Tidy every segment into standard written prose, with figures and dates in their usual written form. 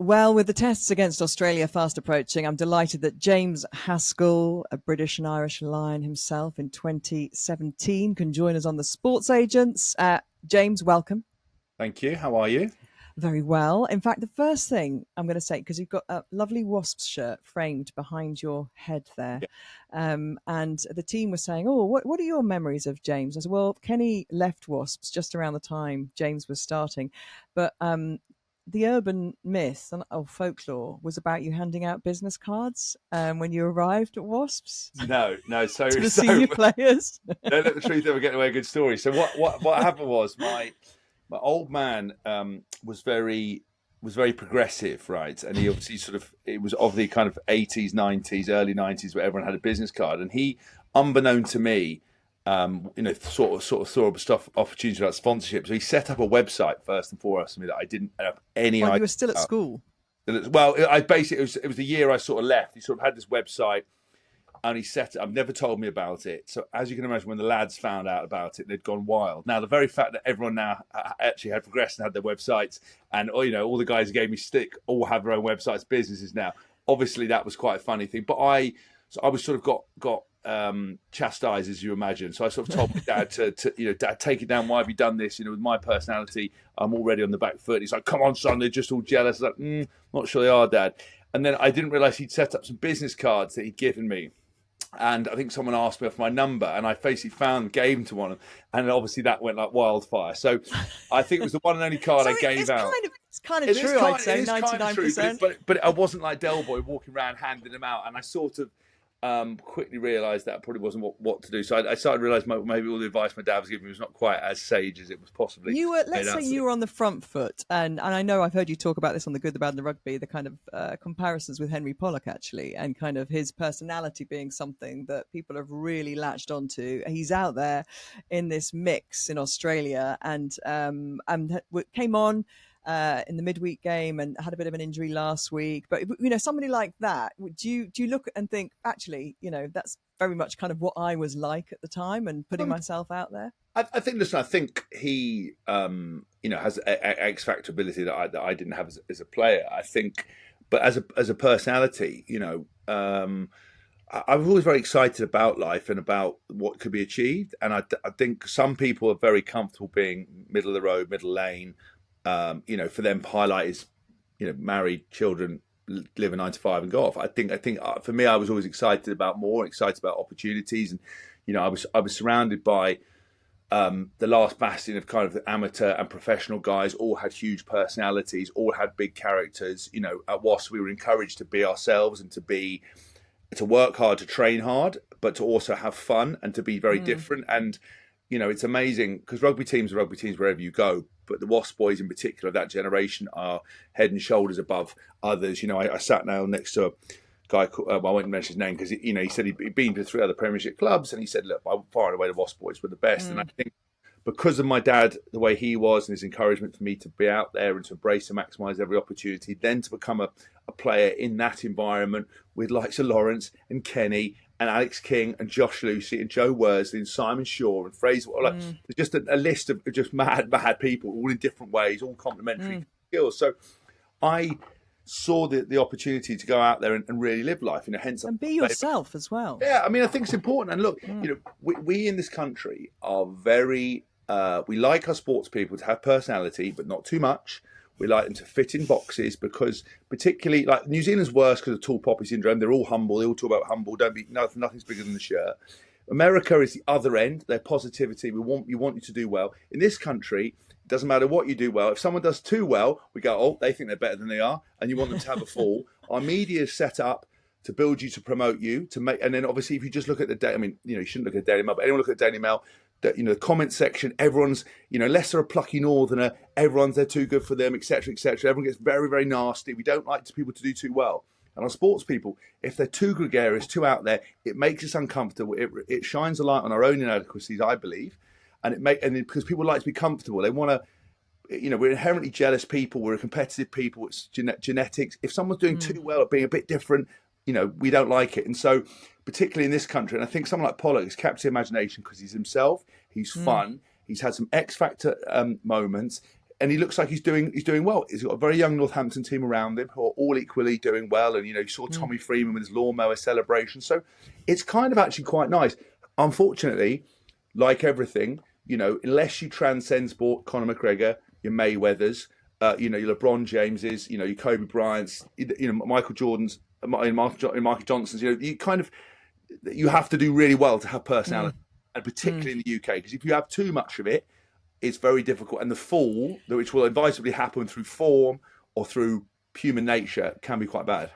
Well, with the tests against Australia fast approaching, I'm delighted that James Haskell, a British and Irish Lion himself in 2017, can join us on the Sports Agents. James, welcome. Thank you. How are you? Very well. In fact, the first thing I'm going to say, because you've got a lovely Wasps shirt framed behind your head there, Yeah. and the team was saying, "Oh, what are your memories of James?" I said, "Well, Kenny left Wasps just around the time James was starting, but the urban myth and folklore was about you handing out business cards when you arrived at Wasps No. So, to the so senior players." don't let the truth ever get away a good story. So what happened was my old man was very progressive, right? And he obviously it was of the kind of 80s, 90s, early 90s where everyone had a business card, and he, unbeknown to me, sort of saw stuff opportunities about sponsorship. So he set up a website first and foremost for me that I didn't have any While you idea were still at about. school. Well, I basically it was the year I sort of left. He sort of had this website, and he set it up, never told me about it. So as you can imagine, when the lads found out about it, they'd gone wild. Now, the very fact that everyone now actually had progressed and had their websites, and all the guys who gave me stick all have their own websites, businesses now. Obviously, that was quite a funny thing. But I was sort of got chastised, as you imagine. So I sort of told my dad Dad, take it down. Why have you done this? With my personality, I'm already on the back foot. He's like, come on, son, they're just all jealous. I was like, not sure they are, Dad. And then I didn't realise he'd set up some business cards that he'd given me. And I think someone asked me for my number, and I basically gave them to one of them, and obviously that went like wildfire. So I think it was the one and only card I gave out. It's kind of true, I'd say, 99%. But I wasn't like Del Boy walking around handing them out, and I sort of quickly realised that probably wasn't what to do. So I started to realise maybe all the advice my dad was giving me was not quite as sage as it was possibly. Let's say you were on the front foot, and I know I've heard you talk about this on The Good, the Bad, and the Rugby, the kind of comparisons with Henry Pollock, actually, and kind of his personality being something that people have really latched onto. He's out there in this mix in Australia, and came on in the midweek game and had a bit of an injury last week. But somebody like that, do you look and think, actually, that's very much kind of what I was like at the time, and putting myself out there? I think he has X factor ability that I didn't have as a player. I think, but as a personality, I'm always very excited about life and about what could be achieved. And I think some people are very comfortable being middle of the road, middle lane. For them, highlight is, married, children, live a 9 to 5 and go off. I think for me, I was always excited about opportunities, and I was surrounded by the last bastion of kind of the amateur and professional guys. All had huge personalities, all had big characters. At Wasps, we were encouraged to be ourselves and to work hard, to train hard, but to also have fun and to be very different. And it's amazing because rugby teams are rugby teams wherever you go. But the Wasp boys in particular, that generation, are head and shoulders above others. I sat now next to a guy called, I won't mention his name because he said he'd been to 3 other Premiership clubs, and he said, look, far and away the Wasp boys were the best. And I think because of my dad, the way he was, and his encouragement for me to be out there and to embrace and maximise every opportunity, then to become a player in that environment with likes of Lawrence and Kenny and Alex King and Josh Lucy and Joe Worsley and Simon Shaw and Fraser. There's just a list of just mad people, all in different ways, all complementary skills. So I saw the opportunity to go out there and really live life, hence and be yourself as well. Yeah, I mean, I think it's important. And look, we in this country are very we like our sports people to have personality, but not too much. We like them to fit in boxes because, particularly, like New Zealand's worse because of tall poppy syndrome. They're all humble. They all talk about humble. Nothing's bigger than the shirt. America is the other end. Their positivity. We want you to do well. In this country, it doesn't matter what you do well. If someone does too well, we go, oh, they think they're better than they are, and you want them to have a fall. Our media is set up to build you, to promote you, to make. And then obviously, if you just look at you shouldn't look at the Daily Mail, but anyone look at the Daily Mail. The comment section, everyone's, Leicester a plucky northerner, they're too good for them, etc., etc. Everyone gets very, very nasty. We don't like people to do too well. And our sports people, if they're too gregarious, too out there, it makes us uncomfortable. It shines a light on our own inadequacies, I believe. And because people like to be comfortable, they want to, we're inherently jealous people, we're a competitive people, it's genetics. If someone's doing too well at being a bit different, we don't like it. And so, particularly in this country, and I think someone like Pollock has captured the imagination because he's himself, he's fun, he's had some X Factor moments, he looks like he's doing well. He's got a very young Northampton team around him who are all equally doing well. And you saw Tommy Freeman with his lawnmower celebration. So it's kind of actually quite nice. Unfortunately, like everything, unless you transcend sport, Conor McGregor, your Mayweathers, your LeBron Jameses, your Kobe Bryants, Michael Jordans, Michael Johnsons, you have to do really well to have personality, and particularly in the UK, because if you have too much of it, it's very difficult. And the fall, which will inevitably happen through form or through human nature, can be quite bad.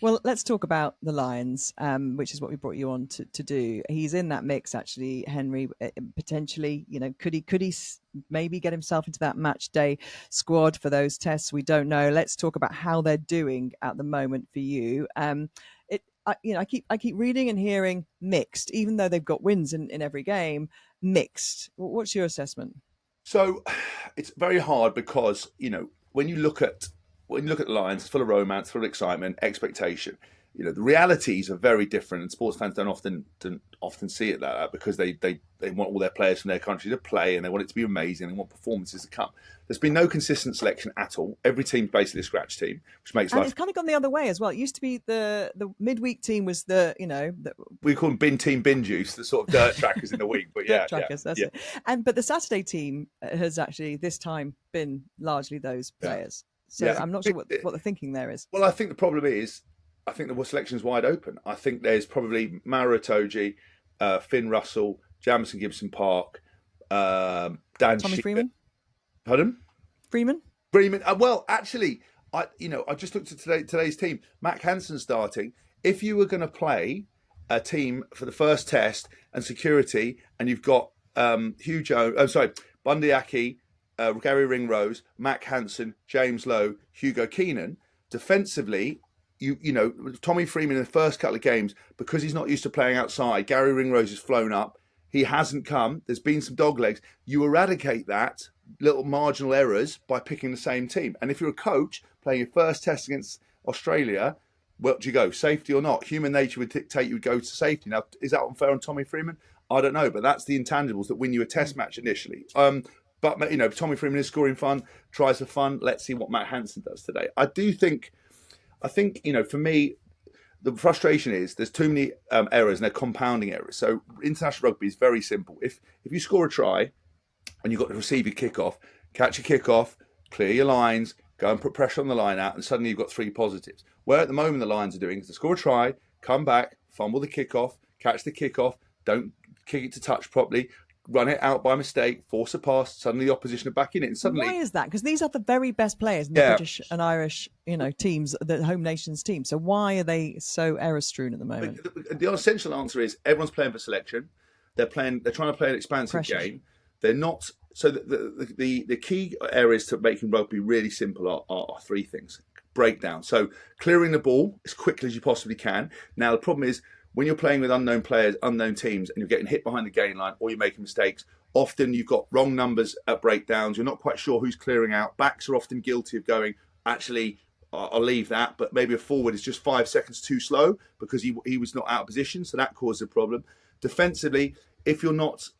Well, let's talk about the Lions, which is what we brought you on to do. He's in that mix, actually, Henry, potentially. Could he maybe get himself into that match day squad for those tests? We don't know. Let's talk about how they're doing at the moment for you. I keep reading and hearing mixed, even though they've got wins in every game. Mixed. What's your assessment? So it's very hard because when you look at the Lions, it's full of romance, full of excitement, expectation. The realities are very different, and sports fans don't often see it like that, because they want all their players from their country to play, and they want it to be amazing. They want performances to come. There's been no consistent selection at all. Every team's basically a scratch team, which makes it's kind of gone the other way as well. It used to be the midweek team was we call them bin juice, the sort of dirt trackers in the week. But dirt trackers, that's it. But the Saturday team has actually this time been largely those players. So I'm not sure what the thinking there is. Well, I think the problem is, I think the selection is wide open. I think there's probably Mara Itoje, Finn Russell, Jamison Gibson Park, Dan Tommy Freeman. Pardon? Freeman. Well, actually, I just looked at today's team. Mac Hansen starting. If you were going to play a team for the first test and security, and you've got Bundy Aki, Gary Ringrose, Mac Hansen, James Lowe, Hugo Keenan. Defensively, Tommy Freeman in the first couple of games, because he's not used to playing outside, Gary Ringrose has flown up. He hasn't come. There's been some dog legs. You eradicate that little marginal errors by picking the same team. And if you're a coach playing your first test against Australia, where do you go? Safety or not? Human nature would dictate you would go to safety. Now, is that unfair on Tommy Freeman? I don't know, but that's the intangibles that win you a test match initially. But Tommy Freeman is scoring fun, tries for fun. Let's see what Matt Hansen does today. I think, for me, the frustration is there's too many errors, and they're compounding errors. So international rugby is very simple. If you score a try and you've got to receive your kickoff, catch your kickoff, clear your lines, go and put pressure on the line out, and suddenly you've got 3 positives. Where at the moment the Lions are doing is to score a try, come back, fumble the kickoff, catch the kickoff, don't kick it to touch properly, run it out by mistake, force a pass, suddenly the opposition are back in it. And suddenly, why is that? Because these are the very best players in the British and Irish, teams, the home nations teams. So why are they so error-strewn at the moment? The essential answer is everyone's playing for selection. They're trying to play an expansive game. They're not. So the key areas to making rugby really simple are 3 things. Breakdown. So clearing the ball as quickly as you possibly can. Now the problem is, when you're playing with unknown players, unknown teams, and you're getting hit behind the gain line, or you're making mistakes, often you've got wrong numbers at breakdowns. You're not quite sure who's clearing out. Backs are often guilty of going, actually, I'll leave that, but maybe a forward is just 5 seconds too slow because he was not out of position, so that causes a problem. Defensively, if you're not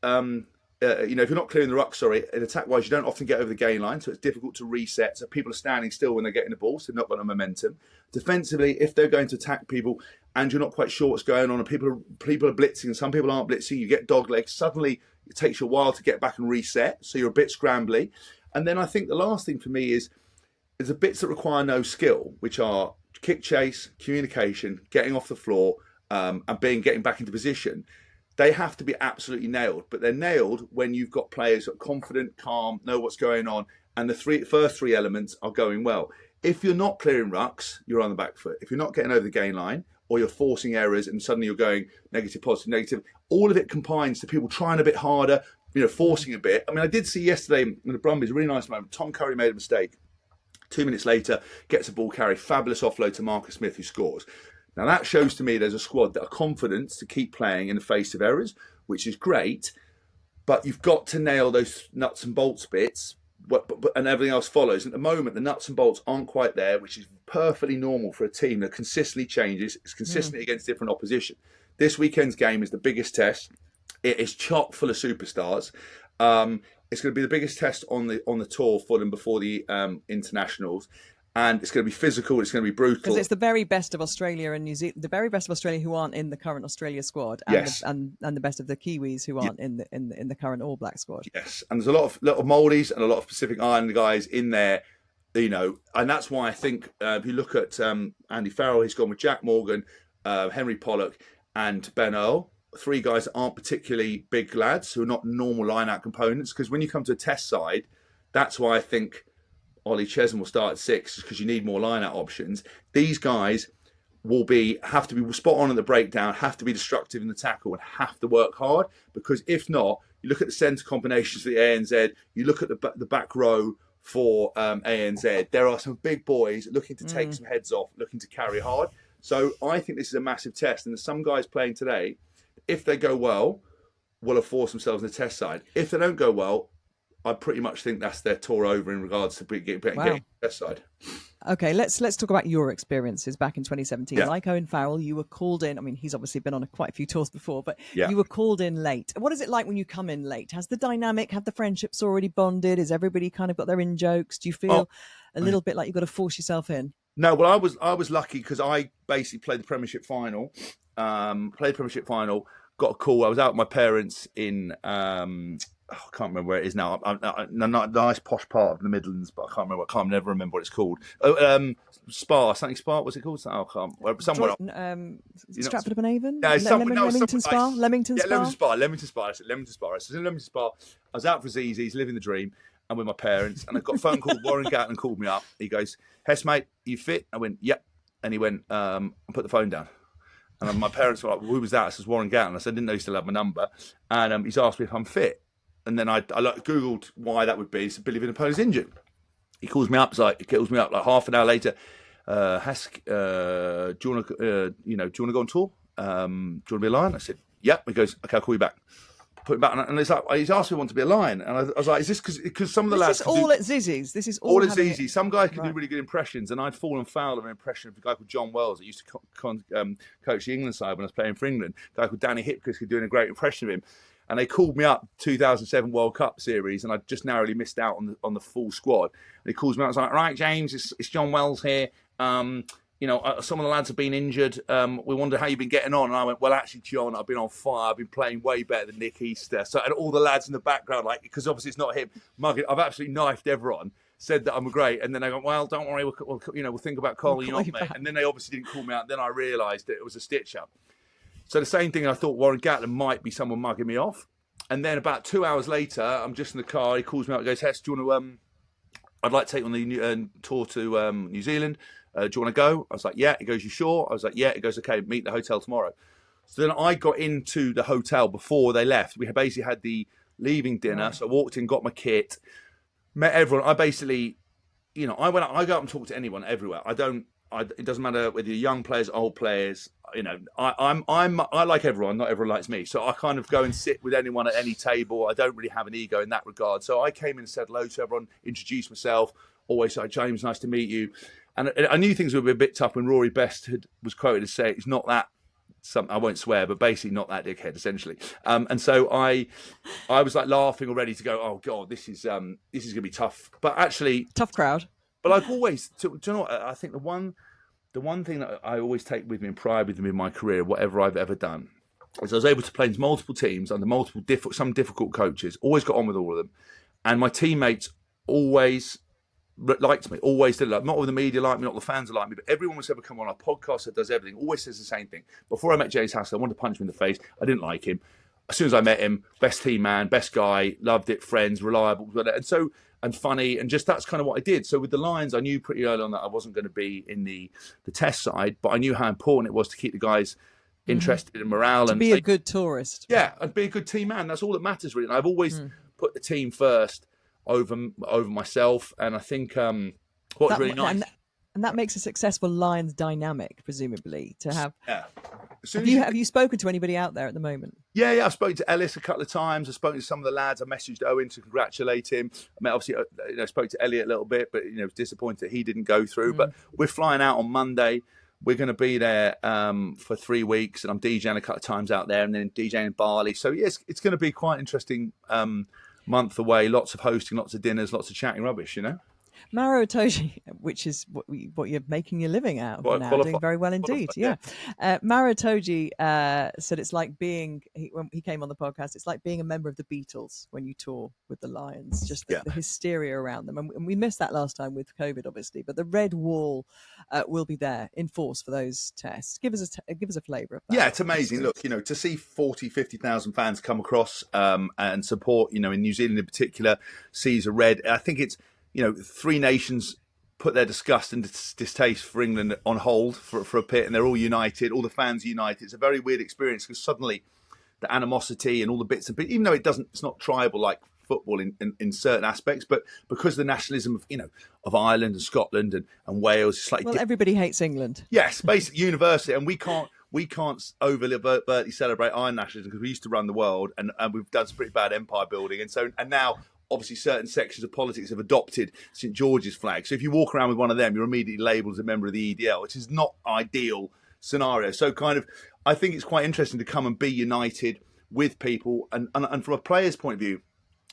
if you're not clearing the ruck, in attack-wise, you don't often get over the gain line, so it's difficult to reset. So people are standing still when they're getting the ball, so they've not got a momentum. Defensively, if they're going to attack people and you're not quite sure what's going on, and people are blitzing and some people aren't blitzing, you get dog legs. Suddenly, it takes you a while to get back and reset, so you're a bit scrambly. And then I think the last thing for me is the bits that require no skill, which are kick chase, communication, getting off the floor, and getting back into position. They have to be absolutely nailed, but they're nailed when you've got players that are confident, calm, know what's going on, and the first three elements are going well. If you're not clearing rucks, you're on the back foot. If you're not getting over the gain line, or you're forcing errors and suddenly you're going negative, positive, negative, all of it combines to people trying a bit harder, forcing a bit. I mean, I did see yesterday in the Brumbies, a really nice moment. Tom Curry made a mistake. 2 minutes later, gets a ball carry, fabulous offload to Marcus Smith, who scores. Now, that shows to me there's a squad that are confident to keep playing in the face of errors, which is great, but you've got to nail those nuts and bolts bits, and everything else follows. At the moment, the nuts and bolts aren't quite there, which is perfectly normal for a team that consistently changes, is consistently against different opposition. This weekend's game is the biggest test. It is chock full of superstars. It's going to be the biggest test on the tour for them before the internationals, and it's going to be physical. It's going to be brutal because it's the very best of Australia and New Zealand, the very best of Australia who aren't in the current Australia squad, and yes, and the best of the Kiwis who aren't in the current All Black squad. yes, and there's a lot of Māoris and a lot of Pacific Islander guys in there. And that's why I think if you look at Andy Farrell, he's gone with Jack Morgan, Henry Pollock, and Ben Earl. 3 guys that aren't particularly big lads who are not normal line-out components. Because when you come to a test side, that's why I think Ollie Chesson will start at 6, because you need more line-out options. These guys will have to be spot on at the breakdown, have to be destructive in the tackle, and have to work hard. Because if not, you look at the centre combinations for the ANZ, you look at the back row for ANZ, there are some big boys looking to take some heads off, looking to carry hard. So I think this is a massive test. And there's some guys playing today, if they go well, will have forced themselves in the test side. If they don't go well, I pretty much think that's their tour over in regards to getting the test side. Okay, let's talk about your experiences back in 2017. Yeah. Like Owen Farrell, you were called in. I mean, he's obviously been on quite a few tours before, but Yeah. you were called in late. What is it like when you come in late? Has the dynamic, have the friendships already bonded? Is everybody kind of got their in-jokes? Do you feel a little bit like you've got to force yourself in? No, well, I was lucky because I basically played the Premiership final. Got a call. I was out with my parents in I can't remember where it is now. I'm a nice posh part of the Midlands, but I can't never remember what it's called. Spa, something Spa. What's it called? I can't. Somewhere. Stratford upon Avon. No, Leamington Spa. Leamington Spa. Leamington Spa. I said Leamington Spa. I was in Leamington Spa. I was out for Z's, living the dream, and with my parents. And I got a phone call. Warren Gatlin called me up. He goes, "Hess, mate, you fit?" I went, "Yep." And he went, and put the phone down. And my parents were like, "Who was that?" I said, "Warren Gatlin." I said, "I didn't know he still had my number." And he's asked me if I'm fit. And then I Googled why that would be. He said, Billy Vunipola injured. He calls me up. Like half an hour later. Haskell, do you want to go on tour? Do you want to be a Lion? I said, "Yep." He goes, "Okay, I'll call you back." Put it back, and it's like he's asked me if I want to be a Lion, and I was like, "Is this because some of the lads?" This is all at Zizzy's. This is all at Zizzy's. Some guys can do really good impressions, and I'd fallen foul of an impression of a guy called John Wells that used to coach the England side when I was playing for England. A guy called Danny Hipkiss was doing a great impression of him. And they called me up 2007 World Cup series, and I just narrowly missed out on the full squad. And he calls me up. I was like, "Right, James, it's John Wells here. Some of the lads have been injured. We wondered how you've been getting on." And I went, "Well, actually, John, I've been on fire. I've been playing way better than Nick Easter." So, and all the lads in the background, because obviously it's not him, mugging. I've absolutely knifed everyone. Said that I'm great, and then they go, "Well, don't worry, we'll think about calling you up, mate." And then they obviously didn't call me out. Then I realised that it was a stitch up. So the same thing, I thought Warren Gatlin might be someone mugging me off. And then about 2 hours later, I'm just in the car. He calls me up and goes, "Hess, do you want to? I'd like to take you on the tour to New Zealand. Do you want to go?" I was like, "Yeah." He goes, "You sure?" I was like, "Yeah." He goes, "Okay, meet at the hotel tomorrow." So then I got into the hotel before they left. We had basically had the leaving dinner. So I walked in, got my kit, met everyone. I basically, I go up and talk to anyone everywhere. It doesn't matter whether you're young players, old players. I like everyone. Not everyone likes me. So I kind of go and sit with anyone at any table. I don't really have an ego in that regard. So I came in and said hello to everyone, introduced myself. Always say, "James, nice to meet you." And I knew things would be a bit tough when Rory Best was quoted as saying, "It's not that." I won't swear, but basically not that dickhead, essentially. And so I was like laughing already to go, "Oh God, this is going to be tough." But actually, tough crowd. But I've always, do you know what? I think the one thing that I always take with me and pride with me in my career, whatever I've ever done, is I was able to play in multiple teams under some difficult coaches. Always got on with all of them, and my teammates always liked me. Always did. Not all the media liked me, not the fans liked me, but everyone who's ever come on a podcast that does everything always says the same thing. Before I met James Haskell, I wanted to punch him in the face. I didn't like him. As soon as I met him, best team man, best guy, loved it, friends, reliable, and funny, and just that's kind of what I did. So with the Lions, I knew pretty early on that I wasn't going to be in the test side, but I knew how important it was to keep the guys interested in morale. To be a good tourist. Yeah, and be a good team man. That's all that matters, really. And I've always put the team first over myself, and I think what's really nice. And that makes a successful Lions dynamic, presumably, to have. Yeah. Have you spoken to anybody out there at the moment? Yeah. I've spoken to Ellis a couple of times. I've spoken to some of the lads. I messaged Owen to congratulate him. I mean, obviously, spoke to Elliot a little bit, but was disappointed he didn't go through. But we're flying out on Monday. We're going to be there for 3 weeks, and I'm DJing a couple of times out there, and then DJing in Bali. So yes, it's going to be quite interesting month away, lots of hosting, lots of dinners, lots of chatting rubbish, Maro Itoje, which is what you're making your living out of now, doing very well indeed. Yeah. Maro Itoje said it's like when he came on the podcast, it's like being a member of the Beatles when you tour with the Lions, just the hysteria around them. And we missed that last time with COVID, obviously, but the red wall will be there in force for those tests. Give us a flavour of that. Yeah, it's amazing. Look, to see 40, 50,000 fans come across and support, in New Zealand in particular, sees a red. I think it's, three nations put their disgust and distaste for England on hold for a bit, and they're all united, all the fans united. It's a very weird experience because suddenly the animosity and all the bits and bits, even though it's not tribal like football in certain aspects, but because of the nationalism of Ireland and Scotland and Wales, it's like everybody hates England. Yes, basically universally, and we can't overtly celebrate our nationalism because we used to run the world and we've done some pretty bad empire building, and now obviously certain sections of politics have adopted St George's flag. So if you walk around with one of them, you're immediately labelled as a member of the EDL, which is not ideal scenario. So I think it's quite interesting to come and be united with people, and from a player's point of view,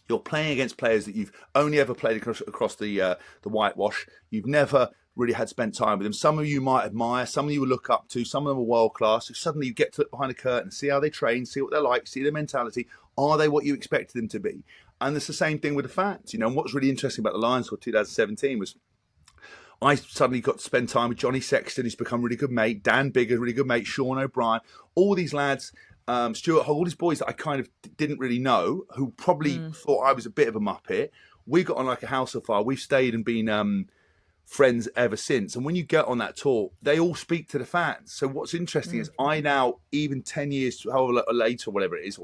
you're playing against players that you've only ever played across the whitewash. You've never really had spent time with them. Some of you might admire, some of you will look up to, some of them are world class. So suddenly you get to look behind a curtain, see how they train, see what they're like, see their mentality. Are they what you expected them to be? And it's the same thing with the fans. And what's really interesting about the Lions for 2017 was I suddenly got to spend time with Johnny Sexton, who's become a really good mate, Dan Bigger, really good mate, Sean O'Brien, all these lads, Stuart Hall, all these boys that I kind of didn't really know, who probably thought I was a bit of a muppet. We got on like a house of fire. We've stayed and been friends ever since. And when you get on that tour, they all speak to the fans. So what's interesting is I now, even 10 years, however later, whatever it is,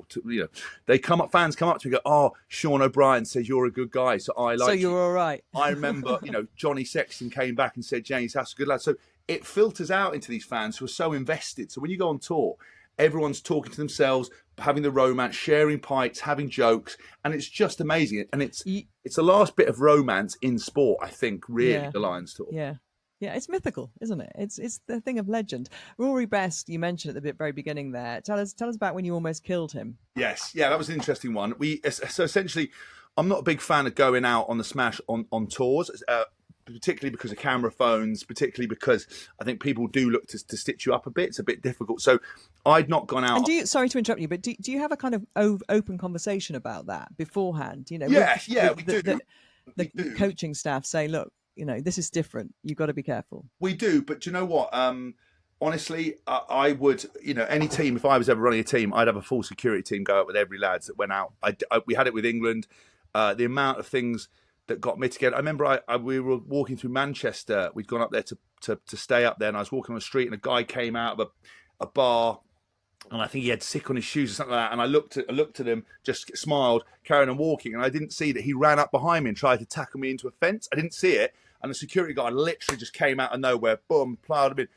fans come up to me and go, "Oh, Sean O'Brien says you're a good guy, so I like you." So you're all right. I remember, Johnny Sexton came back and said, "James, that's a good lad." So it filters out into these fans who are so invested. So when you go on tour, everyone's talking to themselves, having the romance, sharing pints, having jokes, and it's just amazing. And it's the last bit of romance in sport, I think, really, the Lions tour. Yeah. Yeah, it's mythical, isn't it? It's the thing of legend. Rory Best, you mentioned at the very beginning there. Tell us about when you almost killed him. Yes, yeah, that was an interesting one. So essentially, I'm not a big fan of going out on the smash on tours, particularly because of camera phones, particularly because I think people do look to stitch you up a bit. It's a bit difficult. So I'd not gone out. And sorry to interrupt you, but do you have a kind of open conversation about that beforehand? We do. The coaching staff say, look, this is different. You've got to be careful. We do, but do you know what? Honestly, I would, any team, if I was ever running a team, I'd have a full security team go out with every lads that went out. We had it with England. The amount of things that got mitigated. I remember we were walking through Manchester. We'd gone up there to stay up there, and I was walking on the street, and a guy came out of a bar, and I think he had sick on his shoes or something like that. And I looked at him, just smiled, carried on walking, and I didn't see that he ran up behind me and tried to tackle me into a fence. I didn't see it, and the security guard literally just came out of nowhere, boom, plowed him in.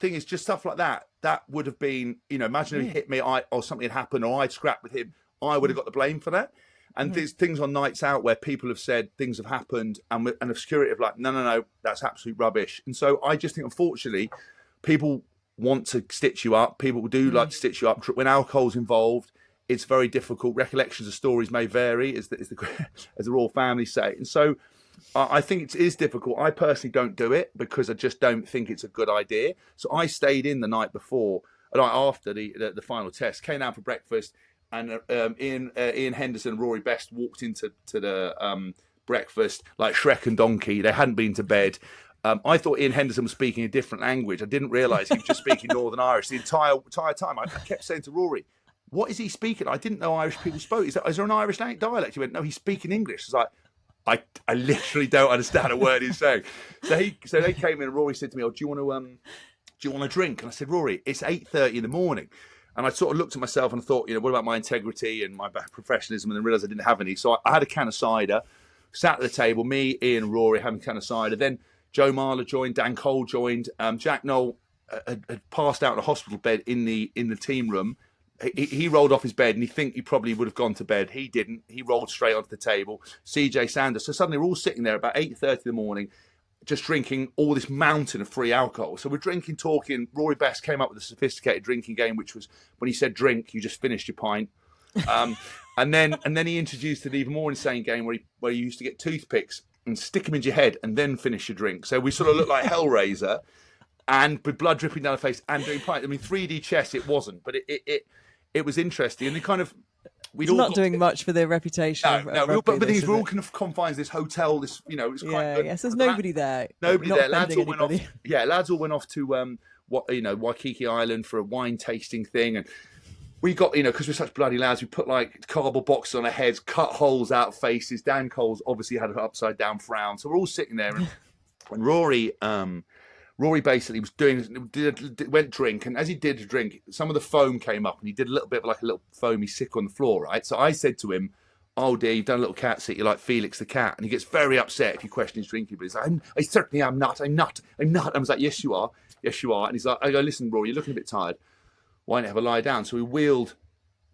Thing is, just stuff like that. That would have been, imagine if he hit me, or something had happened, or I'd scrapped with him, I would have got the blame for that. And there's things on nights out where people have said things have happened, and the security have like, no, that's absolute rubbish. And so I just think, unfortunately, people want to stitch you up. People do like to stitch you up. When alcohol's involved, it's very difficult. Recollections of stories may vary, as the royal family say. And so I think it is difficult. I personally don't do it because I just don't think it's a good idea. So I stayed in the night before, the night after the final test, came down for breakfast. And Ian Henderson and Rory Best walked into the breakfast like Shrek and Donkey. They hadn't been to bed. I thought Ian Henderson was speaking a different language. I didn't realise he was just speaking Northern Irish the entire time. I kept saying to Rory, "What is he speaking?" I didn't know Irish people spoke. Is there an Irish dialect? He went, "No, he's speaking English." I was like, I literally don't understand a word he's saying. So they came in, and Rory said to me, "Oh, do you want a drink?" And I said, "Rory, it's 8:30 in the morning." And I sort of looked at myself and thought, what about my integrity and my professionalism? And then realised I didn't have any. So I had a can of cider, sat at the table, me, Ian, Rory having a can of cider. Then Joe Marler joined, Dan Cole joined. Jack Noel had passed out in a hospital bed in the team room. He rolled off his bed, and he probably would have gone to bed. He didn't. He rolled straight onto the table. CJ Sanders. So suddenly we're all sitting there about 8:30 in the morning, just drinking all this mountain of free alcohol. So we're drinking, talking. Rory Best came up with a sophisticated drinking game, which was when he said drink, you just finished your pint. And then he introduced an even more insane game where you used to get toothpicks and stick them into your head and then finish your drink. So we sort of looked like Hellraiser, and with blood dripping down the face and doing pints. I mean, 3D chess it wasn't, but it was interesting. And kind of It's not doing much for their reputation. No, but the thing is, we're all kind of confined to this hotel. This, it's quite good. Yes, there's nobody there. Nobody there. Lads all went off. Yeah, lads all went off to Waikiki Island for a wine tasting thing, and we got, because we're such bloody lads, we put like cardboard boxes on our heads, cut holes out faces. Dan Cole's obviously had an upside down frown, so we're all sitting there, and Rory basically went drink, and as he did drink, some of the foam came up, and he did a little bit of like a little foamy sick on the floor, right? So I said to him, "Oh dear, you've done a little cat sit. You're like Felix the cat," and he gets very upset if you question his drinking. But he's like, "I certainly am not. I'm not. I was like, "Yes, you are. Yes, you are." And he's like, "I go, listen, Rory, you're looking a bit tired. Why don't you have a lie down?" So we wheeled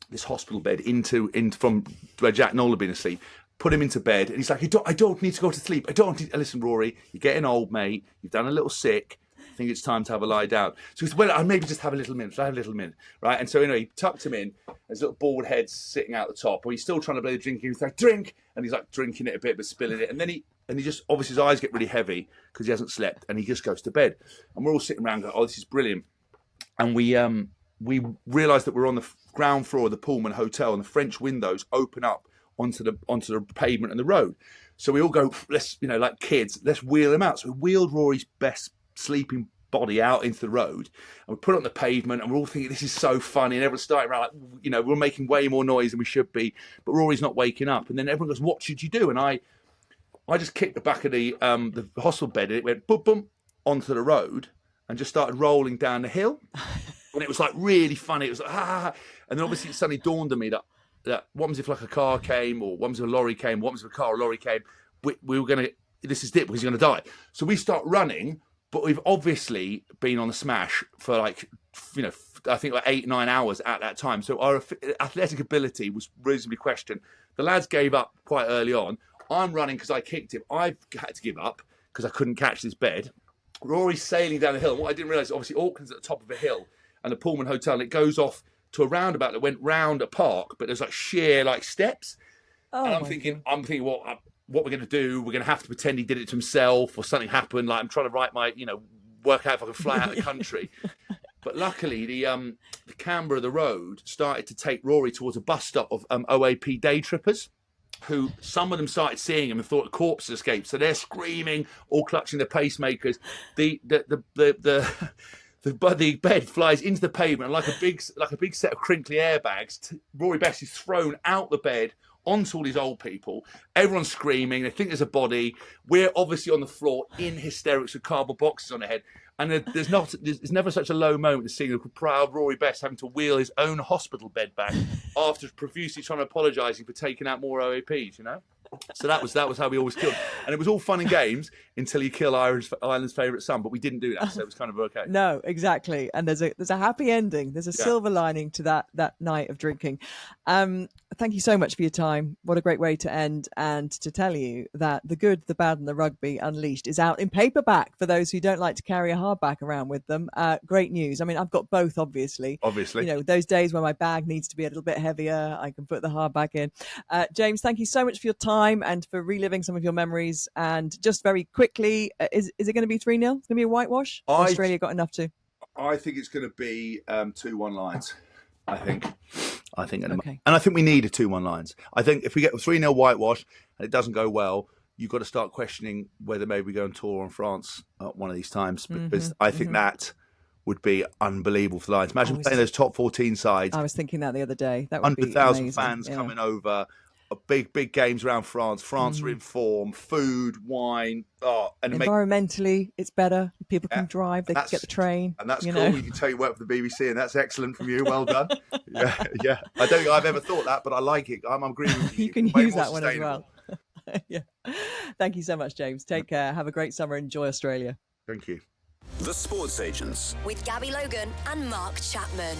this hospital bed into from where Jack Noel had been asleep, put him into bed, and he's like, I don't need to go to sleep. I don't need. Listen, Rory, you're getting old, mate. You've done a little sick. I think it's time to have a lie down. So he said, well, I'll maybe just have a little minute. I'll have a little minute, right? And so anyway, he tucked him in. His little bald head sitting out the top. But he's still trying to play the drinking. He's like, drink, and he's like drinking it a bit, but spilling it. And then he just obviously his eyes get really heavy because he hasn't slept, and he just goes to bed. And we're all sitting around going, oh, this is brilliant. And we realised that we're on the ground floor of the Pullman Hotel, and the French windows open up onto the pavement and the road. So we all go, let's, like kids, let's wheel him out. So we wheeled Rory's best sleeping body out into the road, and we put it on the pavement, and we're all thinking, this is so funny, and everyone's starting around like, we're making way more noise than we should be, but Rory's not waking up. And then everyone goes, what should you do? And I just kicked the back of the hospital bed, and it went boom, boom, onto the road, and just started rolling down the hill. And it was like really funny. It was like, ah. And then obviously it suddenly dawned on me that what happens if like a car came, or what happens if a lorry came, what happens if a car or lorry came? We were going to, this is it, because you're going to die. So we start running, but we've obviously been on the smash for like, I think like 8-9 hours at that time. So our athletic ability was reasonably questioned. The lads gave up quite early on. I'm running because I kicked him. I had to give up because I couldn't catch this bed. Rory's sailing down the hill. What I didn't realise, obviously Auckland's at the top of a hill, and the Pullman Hotel, and it goes off to a roundabout that went round a park, but there's like sheer like steps. Oh, and I'm thinking, what we're going to do? We're going to have to pretend he did it to himself, or something happened. Like I'm trying to write my, work out if I can fly out of the country. But luckily, the camber of the road started to take Rory towards a bus stop of OAP day trippers, who some of them started seeing him and thought a corpse escaped. So they're screaming, all clutching their pacemakers. The bed flies into the pavement, and like a big set of crinkly airbags. Rory Best is thrown out the bed onto all these old people. Everyone's screaming. They think there's a body. We're obviously on the floor in hysterics with cardboard boxes on our head. And there's never such a low moment as seeing a proud Rory Best having to wheel his own hospital bed back after profusely trying to apologising for taking out more OAPs, So that was how we always killed. And it was all fun and games until you kill Ireland's favourite son, but we didn't do that, so it was kind of okay. No, exactly. And there's a happy ending. There's a silver lining to that night of drinking. Thank you so much for your time. What a great way to end, and to tell you that The Good, the Bad and the Rugby Unleashed is out in paperback for those who don't like to carry a hardback around with them. Great news. I mean, I've got both, obviously. Those days when my bag needs to be a little bit heavier, I can put the hardback in. James, thank you so much for your time and for reliving some of your memories. And just very quickly, is it going to be 3-0? It's going to be a whitewash? Australia got enough to? I think it's going to be 2-1 Lions. I think, okay. And I think we need a 2-1 Lions. I think if we get a 3-0 whitewash and it doesn't go well, you've got to start questioning whether maybe we go on tour on France one of these times, because I think that would be unbelievable for the Lions. Imagine playing those top 14 sides. I was thinking that the other day. That would be 100,000 fans coming over. Big games around France. France are in form. Food, wine. And environmentally, it's better. People can drive. They can get the train. And that's cool. You can tell you work for the BBC, and that's excellent from you. Well done. Yeah. I don't think I've ever thought that, but I like it. I'm agreeing with you. You can use that one as well. Yeah. Thank you so much, James. Take care. Have a great summer. Enjoy Australia. Thank you. The Sports Agents with Gabby Logan and Mark Chapman.